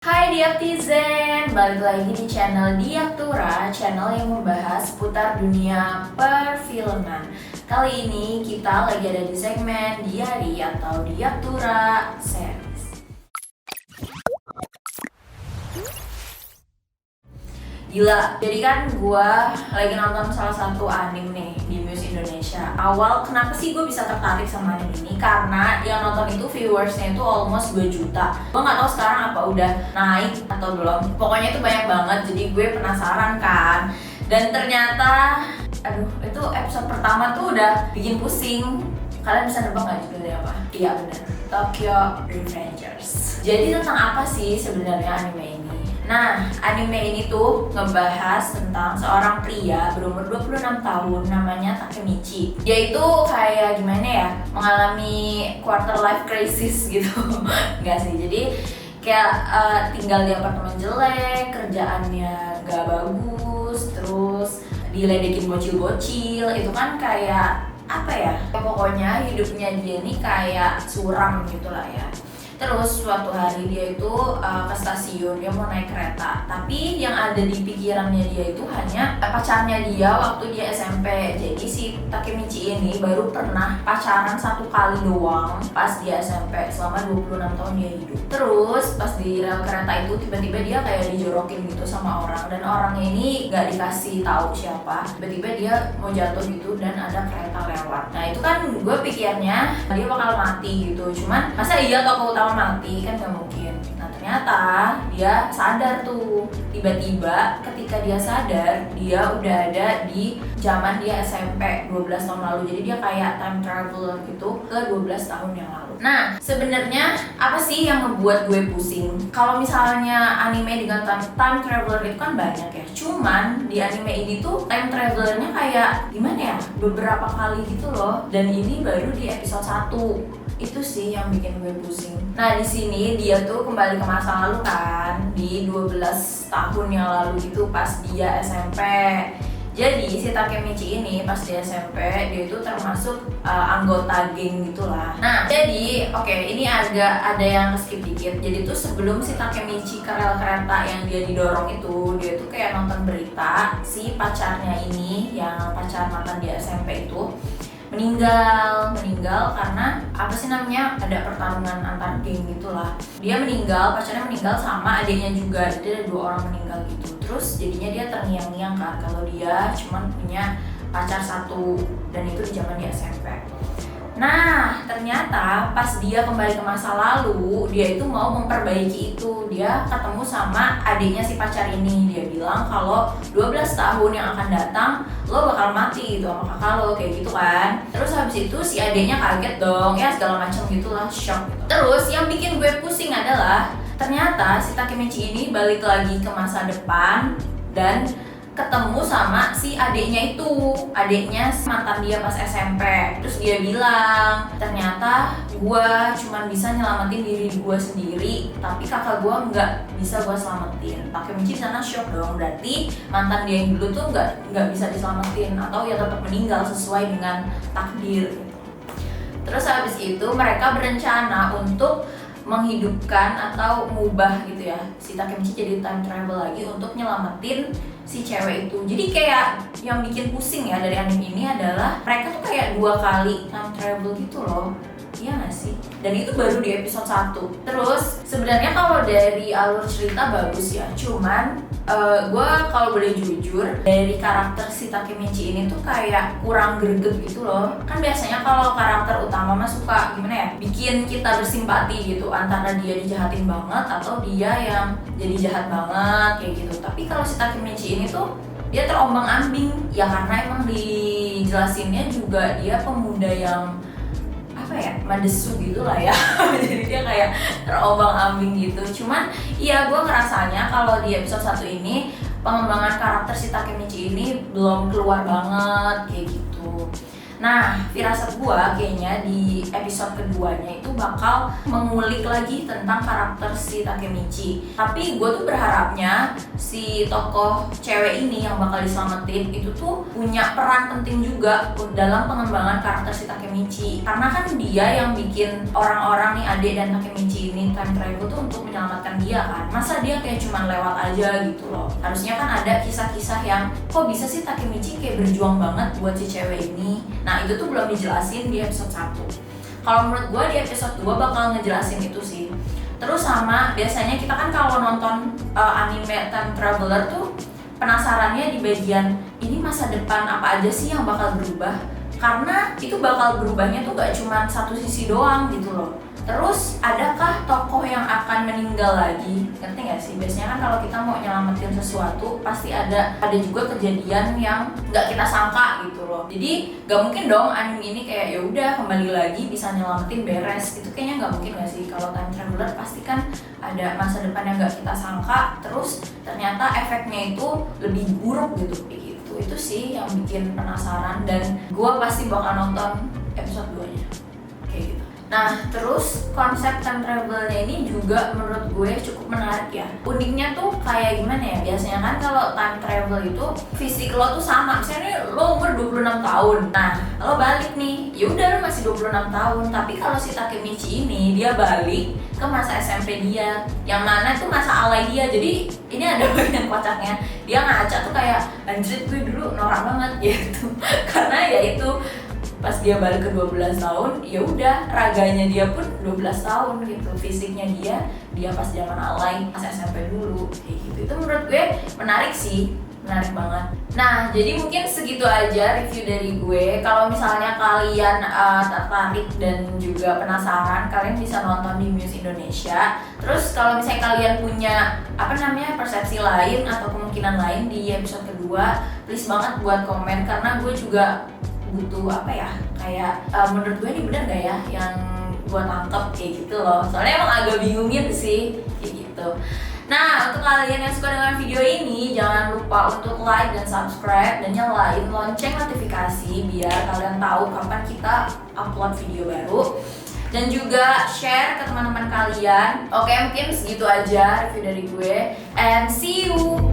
Hai Diaktizen, balik lagi di channel Diaktura, channel yang membahas seputar dunia perfilman. Kali ini kita lagi ada di segmen Diari atau Diaktura Series. Gila, jadi kan gue lagi nonton salah satu anime nih di Muse Indonesia. Awal kenapa sih gue bisa tertarik sama anime ini? Karena yang nonton itu viewersnya itu almost 2 juta. Gue gak tahu sekarang apa udah naik atau belum. Pokoknya itu banyak banget, jadi gue penasaran kan. Dan ternyata, itu episode pertama tuh udah bikin pusing. Kalian bisa nebak gak judulnya apa? Iya bener, Tokyo Revengers. Jadi tentang apa sih sebenarnya anime ini? Nah, anime ini tuh ngebahas tentang seorang pria berumur 26 tahun namanya Takemichi. Dia itu kayak gimana ya, mengalami quarter life crisis gitu. Enggak sih, jadi kayak tinggal di apartemen jelek, kerjaannya gak bagus, terus diledekin bocil-bocil. Itu kan kayak apa ya, pokoknya hidupnya dia nih kayak suram gitu lah ya. Terus suatu hari dia itu ke stasiun, dia mau naik kereta. Tapi yang ada di pikirannya dia itu hanya pacarnya dia waktu dia SMP. Jadi si Takemichi ini baru pernah pacaran 1 kali doang pas dia SMP, selama 26 tahun dia hidup. Terus pas di rel kereta itu tiba-tiba dia kayak dijorokin gitu sama orang. Dan orangnya ini gak dikasih tahu siapa. Tiba-tiba dia mau jatuh gitu dan ada kereta lewat. Nah itu kan gue pikirnya dia bakal mati gitu. Cuman masa iya tokoh utama mati, kan gak mungkin. Nah ternyata dia sadar tuh. Tiba-tiba ketika dia sadar, dia udah ada di zaman dia SMP 12 tahun lalu. Jadi dia kayak time traveler gitu ke 12 tahun yang lalu. Nah sebenarnya apa sih yang ngebuat gue pusing? Kalau misalnya anime dengan time traveler itu kan banyak ya. Cuman di anime ini tuh time travelernya kayak gimana ya, beberapa kali gitu loh. Dan ini baru di episode 1. Itu sih yang bikin gue pusing. Nah di sini dia tuh kembali ke masa lalu kan, di 12 tahun yang lalu gitu pas dia SMP. Jadi si Takemichi ini pas di SMP dia itu termasuk anggota geng gitulah. Nah jadi ini ada yang skip dikit. Jadi tuh sebelum si Takemichi ke rel kereta yang dia didorong itu, dia tuh kayak nonton berita si pacarnya ini yang pacar mantan di SMP itu meninggal karena apa sih namanya, ada pertarungan antar geng gitulah. Dia meninggal, pacarnya meninggal sama adiknya juga, jadi ada 2 orang meninggal gitu. Terus jadinya dia terngiang-ngiang kan kalau dia cuman punya pacar 1 dan itu di zaman dia SMP. Nah ternyata pas dia kembali ke masa lalu, dia itu mau memperbaiki itu. Dia ketemu sama adiknya si pacar ini. Dia bilang kalau 12 tahun yang akan datang lo bakal mati gitu sama kakak lo, kayak gitu kan. Terus habis itu si adiknya kaget dong, ya segala macam gitulah, shock gitu. Terus yang bikin gue pusing adalah ternyata si Takemichi ini balik lagi ke masa depan dan ketemu sama si adiknya itu, adiknya mantan dia pas SMP. Terus dia bilang, ternyata gua cuma bisa nyelamatin diri gua sendiri, tapi kakak gua nggak bisa gua selamatin. Takemichi di sana shock dong, berarti mantan dia yang dulu tuh nggak bisa diselamatin atau ya tetap meninggal sesuai dengan takdir gitu. Terus habis itu mereka berencana untuk menghidupkan atau mengubah gitu ya si Takemichi jadi time travel lagi untuk nyelamatin si cewek itu. Jadi kayak yang bikin pusing ya dari anime ini adalah mereka tuh kayak 2 kali time travel gitu loh. Iya gak sih? Dan itu baru di episode 1. Terus sebenarnya kalau dari alur cerita bagus ya. Cuman gue kalau boleh jujur, dari karakter si Takemichi ini tuh kayak kurang greget gitu loh. Kan biasanya kalau karakter utama mah suka gimana ya, bikin kita bersimpati gitu, antara dia dijahatin banget atau dia yang jadi jahat banget kayak gitu. Tapi kalau si Takemichi ini tuh dia terombang-ambing ya, karena emang dijelasinnya juga dia pemuda yang madesu gitu lah ya. Jadi dia kayak terombang-ambing gitu. Cuman iya gue ngerasanya kalau di episode 1 ini pengembangan karakter si Takemichi ini belum keluar banget kayak gitu. Nah, firasat gua kayaknya di episode keduanya itu bakal mengulik lagi tentang karakter si Takemichi. Tapi gua tuh berharapnya si tokoh cewek ini yang bakal diselamatin itu tuh punya peran penting juga dalam pengembangan karakter si Takemichi. Karena kan dia yang bikin orang-orang nih, Ade dan Takemichi ini ini time travel tuh untuk menyelamatkan dia kan. Masa dia kayak cuman lewat aja gitu loh. Harusnya kan ada kisah-kisah yang kok bisa sih Takemichi kayak berjuang banget buat si cewek ini. Nah itu tuh belum dijelasin di episode 1. Kalau menurut gue di episode 2 bakal ngejelasin itu sih. Terus sama biasanya kita kan kalau nonton anime time traveler tuh penasarannya di bagian ini masa depan apa aja sih yang bakal berubah. Karena itu bakal berubahnya tuh gak cuma satu sisi doang gitu loh. Terus adakah tokoh yang akan meninggal lagi? Ngerti gak sih? Biasanya kan kalau kita mau nyelamatin sesuatu pasti ada juga kejadian yang gak kita sangka gitu loh. Jadi gak mungkin dong anime ini kayak ya udah kembali lagi bisa nyelamatin beres. Itu kayaknya gak mungkin gak sih? Kalau time traveler pasti kan ada masa depan yang gak kita sangka, terus ternyata efeknya itu lebih buruk gitu. Itu sih yang bikin penasaran dan gue pasti bakal nonton episode 2-nya kayak gitu. Nah terus konsep time travelnya ini juga menurut gue cukup menarik ya. Uniknya tuh kayak gimana ya, biasanya kan kalau time travel itu fisik lo tuh sama, misalnya lo umur 26 tahun, nah lo balik nih, yaudah lo masih 26 tahun. Tapi kalau si Takemichi ini dia balik ke masa SMP dia, yang mana tuh masa alay dia. Jadi ini ada bagian kocaknya, dia ngaca tuh kayak anjir gue dulu norak banget gitu karena ya itu pas dia balik ke 12 tahun, ya udah raganya dia pun 12 tahun gitu, fisiknya dia pas zaman alay pas SMP dulu kayak gitu. Itu menurut gue menarik sih, menarik banget. Nah jadi mungkin segitu aja review dari gue. Kalau misalnya kalian tertarik dan juga penasaran, kalian bisa nonton di Muse Indonesia. Terus kalau misalnya kalian punya persepsi lain atau kemungkinan lain di episode kedua, please banget buat komen, karena gue juga butuh kayak menurut gue ini benar gak ya yang gue tangkep kayak gitu loh. Soalnya emang agak bingungin sih kayak gitu. Nah untuk kalian yang suka dengan video ini, jangan lupa untuk like dan subscribe dan nyalain lonceng notifikasi biar kalian tahu kapan kita upload video baru. Dan juga share ke teman-teman kalian. Oke, mungkin segitu aja review dari gue, and see you.